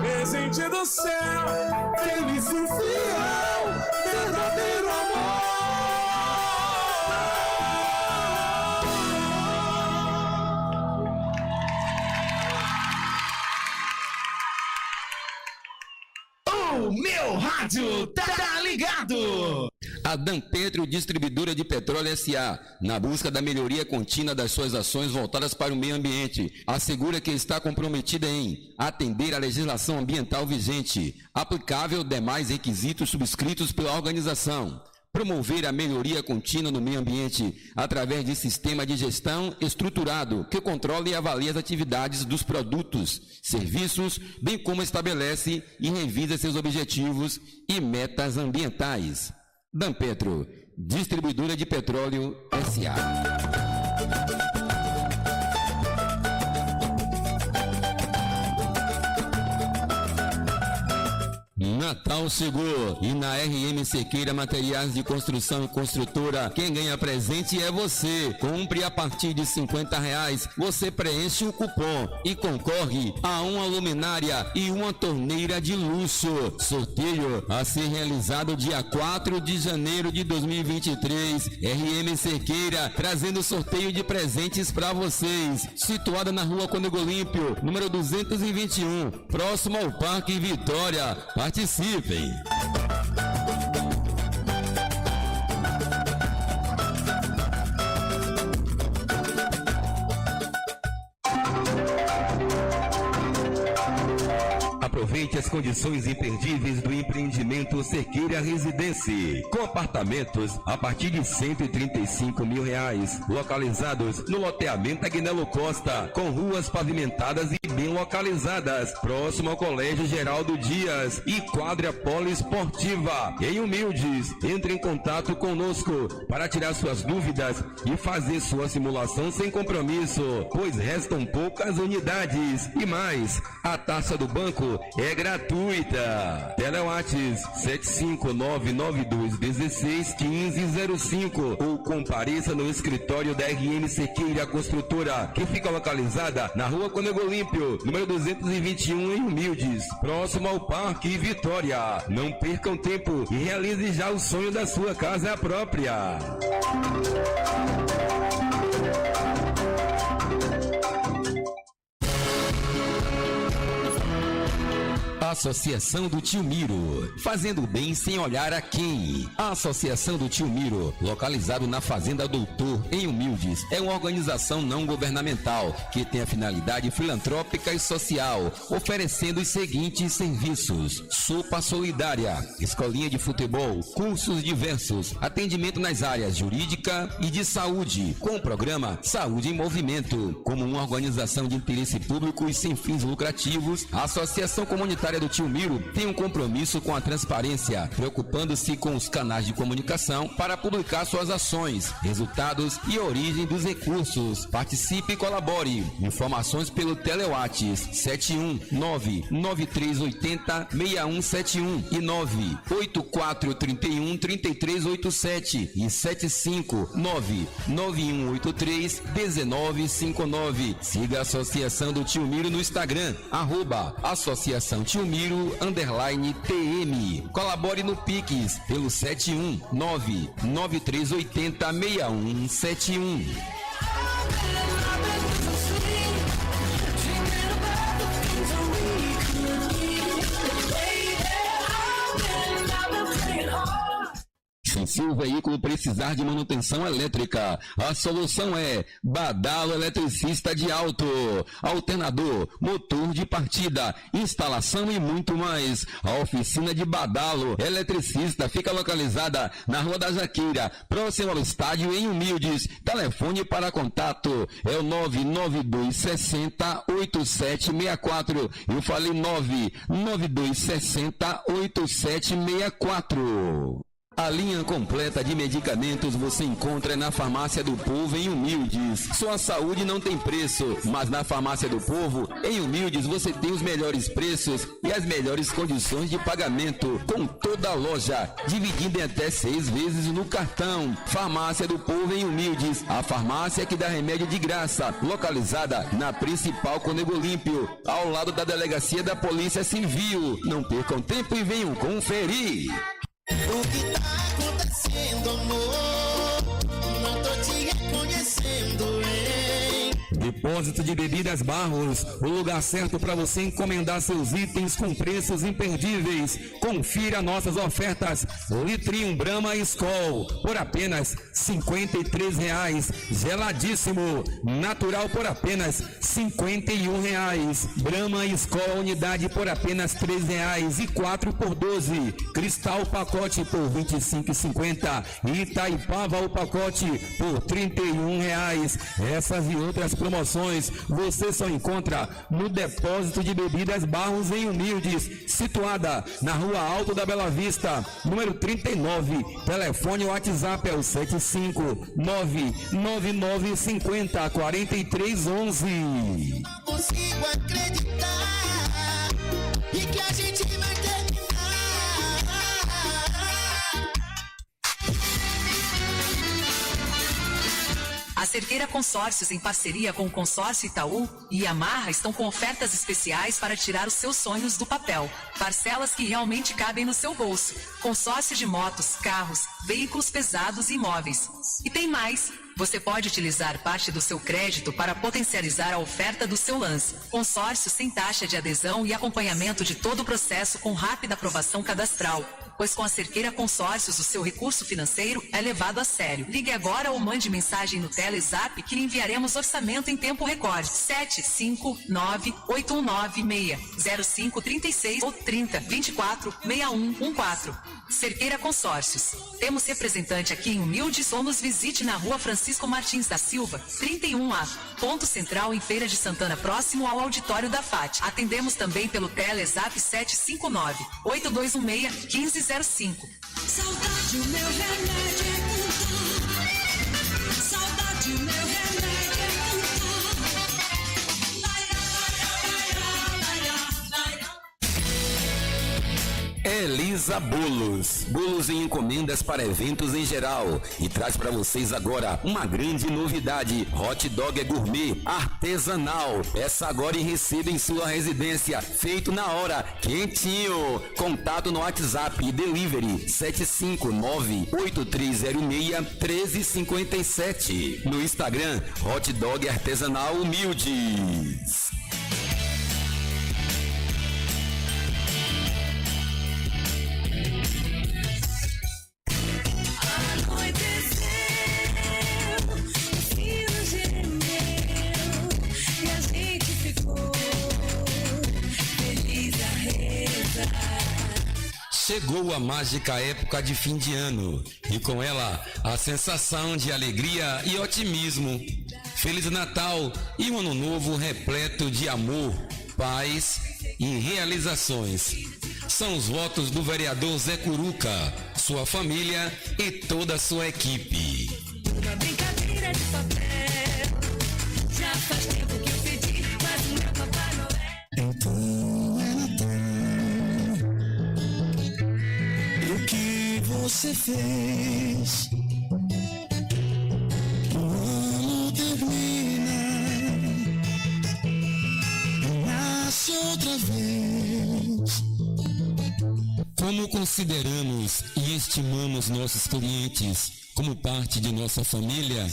Presente do céu, feliz e fiel, verdadeiro amor. O meu rádio tá ligado! A Dampetro, distribuidora de petróleo S.A., na busca da melhoria contínua das suas ações voltadas para o meio ambiente, assegura que está comprometida em atender à legislação ambiental vigente, aplicável demais requisitos subscritos pela organização, promover a melhoria contínua no meio ambiente através de sistema de gestão estruturado que controle e avalie as atividades dos produtos, serviços, bem como estabelece e revisa seus objetivos e metas ambientais. Dampetro, distribuidora de petróleo S.A. Natal chegou e na RM Cerqueira Materiais de Construção e Construtora, quem ganha presente é você. Compre a partir de R$50, você preenche o cupom e concorre a uma luminária e uma torneira de luxo. Sorteio a ser realizado dia 4 de janeiro de 2023. RM Cerqueira trazendo sorteio de presentes para vocês. Situada na Rua Cônego Olímpio, número 221, próximo ao Parque Vitória. Participem! Aproveite as condições imperdíveis do empreendimento Cerqueira Residência, com apartamentos a partir de R$135 mil, localizados no loteamento Agnello Costa, com ruas pavimentadas e bem localizadas, próximo ao Colégio Geraldo Dias e quadra poliesportiva. Em Humildes, entre em contato conosco para tirar suas dúvidas e fazer sua simulação sem compromisso, pois restam poucas unidades. E mais, a taxa do banco é gratuita. Telewatts 75992161505 ou compareça no escritório da RN Cerqueira Construtora, que fica localizada na Rua Conego Olímpio, número 221 em Humildes, próximo ao Parque Vitória. Não percam tempo e realize já o sonho da sua casa própria. Associação do Tio Miro, fazendo bem sem olhar a quem. A Associação do Tio Miro, localizado na Fazenda Doutor, em Humildes, é uma organização não governamental que tem a finalidade filantrópica e social, oferecendo os seguintes serviços: sopa solidária, escolinha de futebol, cursos diversos, atendimento nas áreas jurídica e de saúde, com o programa Saúde em Movimento. Como uma organização de interesse público e sem fins lucrativos, a Associação Comunitária do Tio Miro tem um compromisso com a transparência, preocupando-se com os canais de comunicação para publicar suas ações, resultados e origem dos recursos. Participe e colabore. Informações pelo Telewatts 71993806171 e 984313387 e 75991831959. Siga a Associação do Tio Miro no Instagram, @Associação Tio Miro _TM. Colabore no Pix pelo 71993806171. Se o veículo precisar de manutenção elétrica, a solução é Badalo Eletricista de Alto. Alternador, motor de partida, instalação e muito mais. A oficina de Badalo Eletricista fica localizada na Rua da Jaqueira, próximo ao estádio em Humildes. Telefone para contato é o 992608764. Eu falei 992608764. A linha completa de medicamentos você encontra na Farmácia do Povo em Humildes. Sua saúde não tem preço, mas na Farmácia do Povo em Humildes você tem os melhores preços e as melhores condições de pagamento, com toda a loja, dividindo em até 6 vezes no cartão. Farmácia do Povo em Humildes, a farmácia que dá remédio de graça, localizada na principal Conego Olímpio, ao lado da Delegacia da Polícia Civil. Não percam tempo e venham conferir. O que tá acontecendo, amor? Não tô te reconhecendo, hein? Depósito de Bebidas Barros, o lugar certo para você encomendar seus itens com preços imperdíveis. Confira nossas ofertas. Litrinho Brahma Skol por apenas R$ 53, geladíssimo, natural por apenas R$ 51. Brahma Skol unidade por apenas R$ 3 e 4 por 12. Cristal pacote por R$ 25,50. Itaipava o pacote por R$ 31. Essas e outras promoções você só encontra no Depósito de Bebidas Barros em Humildes, situada na Rua Alto da Bela Vista, número 39. Telefone WhatsApp é o 75999504311. Não consigo acreditar e que a gente vai terminar. A Cerqueira Consórcios, em parceria com o Consórcio Itaú e Yamaha, estão com ofertas especiais para tirar os seus sonhos do papel. Parcelas que realmente cabem no seu bolso. Consórcio de motos, carros, veículos pesados e imóveis. E tem mais! Você pode utilizar parte do seu crédito para potencializar a oferta do seu lance. Consórcio sem taxa de adesão e acompanhamento de todo o processo com rápida aprovação cadastral. pois com a Cerqueira Consórcios o seu recurso financeiro é levado a sério. Ligue agora ou mande mensagem no Telezap que lhe enviaremos orçamento em tempo recorde. 759-8196-0536 ou 30-24-6114. Cerqueira Consórcios. Temos representante aqui em Humildes ou nos visite na Rua Francisco Martins da Silva, 31A, ponto central em Feira de Santana, próximo ao auditório da FAT. Atendemos também pelo Telezap 759-8216-1505. Saudade, o meu remédio é cantar. Saudade, o meu remédio é Elisa Bolos. Bolos em encomendas para eventos em geral. E traz para vocês agora uma grande novidade. Hot dog é gourmet, artesanal. Peça agora e receba em sua residência. Feito na hora, quentinho. Contato no WhatsApp e delivery 759-8306-1357. No Instagram, Hot Dog Artesanal Humildes. Chegou a mágica época de fim de ano e com ela a sensação de alegria e otimismo. Feliz Natal e um ano novo repleto de amor, paz e realizações. São os votos do vereador Zé Curuca, sua família e toda a sua equipe. uma brincadeira de papel. Já faz tempo que eu pedi, mas o meu Papai Noel. Então é Natal. E o que você fez? O ano termina e nasce outra vez. Como consideramos e estimamos nossos clientes como parte de nossa família,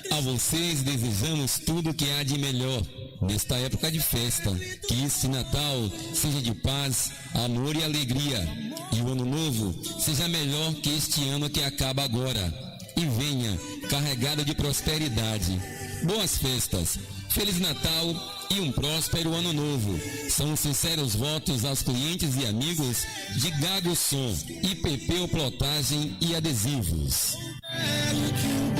a vocês desejamos tudo o que há de melhor nesta época de festa. Que este Natal seja de paz, amor e alegria. E o ano novo seja melhor que este ano que acaba agora. E venha carregado de prosperidade. Boas festas, Feliz Natal e um próspero ano novo. São sinceros votos aos clientes e amigos de Gago Som, IPP Plotagem e Adesivos. Quero que